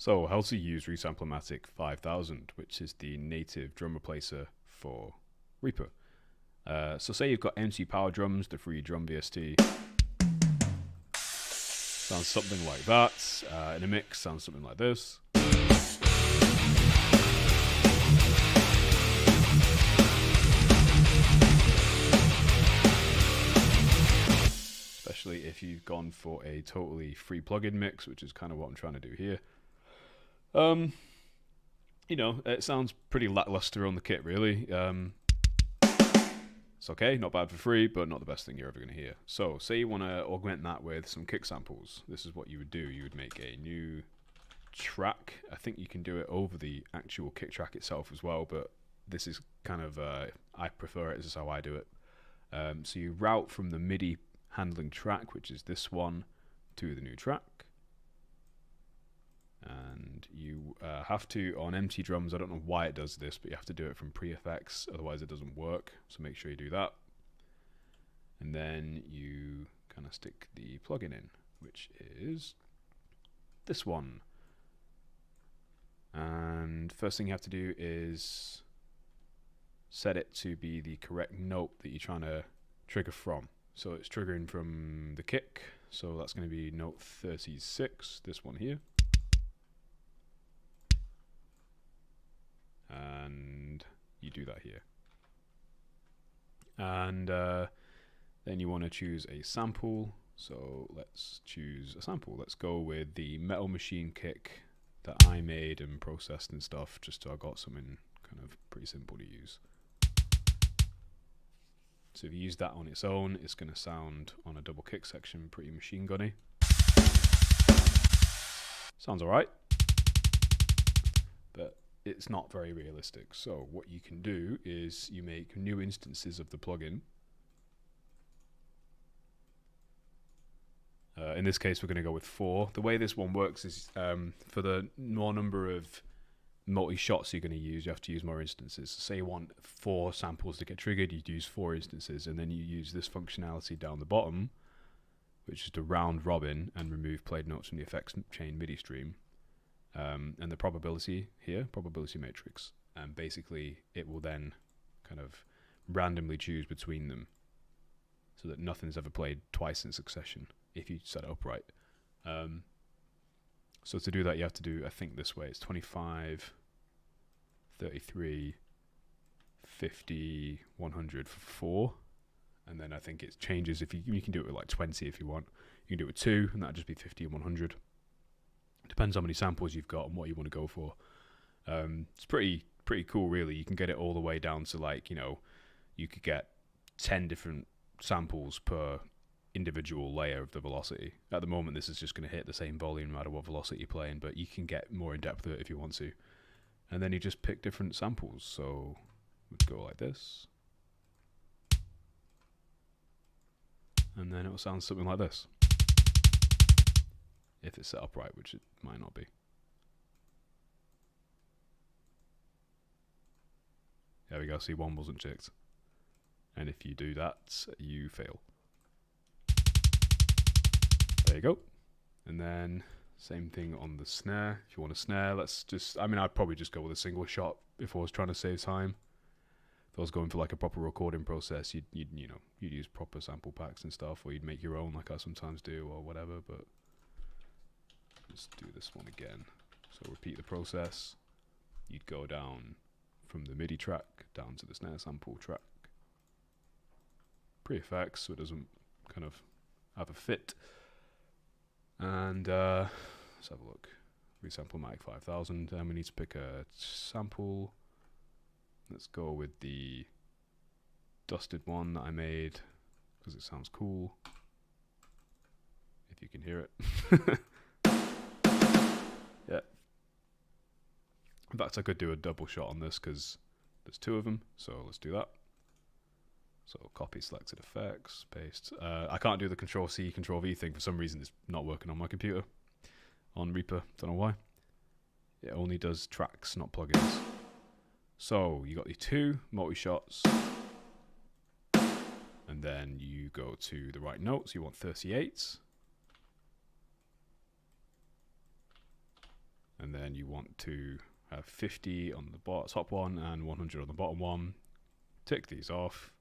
So, how to use reasamplomatic5000, which is the native drum replacer for Reaper. So say you've got empty power drums, the free drum VST. Sounds something like that. In a mix, sounds something like this. Especially if you've gone for a totally free plugin mix, which is kind of what I'm trying to do here. You know, it sounds pretty lackluster on the kit, really. It's okay, not bad for free, but not the best thing you're ever going to hear. So, say you want to augment that with some kick samples. This is what you would do. You would make a new track. I think you can do it over the actual kick track itself as well, but this is kind of, I prefer it. This is how I do it. So you route from the MIDI handling track, which is this one, to the new track. And you have to, on empty drums, I don't know why it does this, but you have to do it from pre-effects, otherwise it doesn't work. So make sure you do that. And then you kind of stick the plugin in, which is this one. And first thing you have to do is set it to be the correct note that you're trying to trigger from. So it's triggering from the kick, so that's going to be note 36, this one here. And you do that here. And then you want to choose a sample. So let's choose a sample. Let's go with the Metal Machine kick that I made and processed and stuff, just so I got something kind of pretty simple to use. So if you use that on its own, it's going to sound on a double kick section pretty machine gunny. Sounds alright, but it's not very realistic. So what you can do is you make new instances of the plugin. In this case, we're going to go with 4. The way this one works is for the more number of multi-shots you're going to use, you have to use more instances. So say you want 4 samples to get triggered, you'd use 4 instances, and then you use this functionality down the bottom, which is to round robin and remove played notes from the effects chain MIDI stream. And the probability here, probability matrix, and basically it will then kind of randomly choose between them so that nothing's ever played twice in succession if you set it up right. So to do that, you have to do, I think this way, it's 25, 33, 50, 100 for 4. And then I think it changes if you can do it with like 20 if you want. You can do it with 2, and that'll just be 50 and 100. Depends how many samples you've got and what you want to go for. It's pretty cool, really. You can get it all the way down to, like, you know, you could get 10 different samples per individual layer of the velocity. At the moment, this is just going to hit the same volume no matter what velocity you're playing, but you can get more in depth with it if you want to. And then you just pick different samples. So we'd go like this. And then it will sound something like this. If it's set up right, which it might not be. There we go, see, 1 wasn't checked. And if you do that, you fail. There you go. And then same thing on the snare. If you want a snare, let's just, I mean, I'd probably just go with a single shot if I was trying to save time. If I was going for like a proper recording process, you'd use proper sample packs and stuff, or you'd make your own like I sometimes do or whatever, but let's do this one again. So repeat the process. You'd go down from the MIDI track down to the snare sample track. Pre-effects, so it doesn't kind of have a fit. And let's have a look. Reasamplomatic5000. And we need to pick a sample. Let's go with the dusted one that I made because it sounds cool. If you can hear it. Yeah. In fact, I could do a double shot on this because there's 2 of them. So let's do that. So copy selected effects, paste. I can't do the Control-C, Control-V thing. For some reason, it's not working on my computer. On Reaper, don't know why. It only does tracks, not plugins. So you got the 2 multi-shots. And then you go to the right notes. You want 38. and then you want to have 50 on the top one and 100 on the bottom one. Tick these off,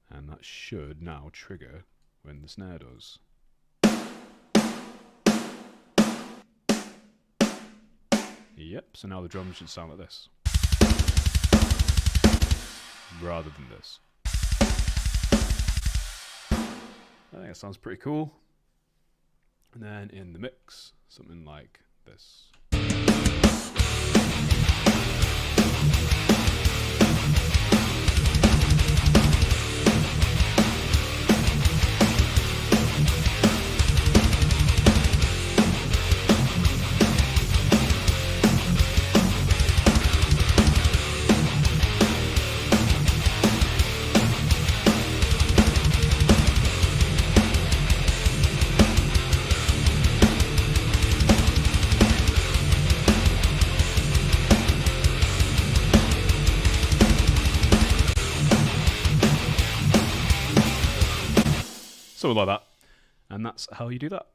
and that should now trigger when the snare does. Yep, so now the drums should sound like this, rather than this. I think it sounds pretty cool. And then in the mix, something like this. Something like that. And that's how you do that.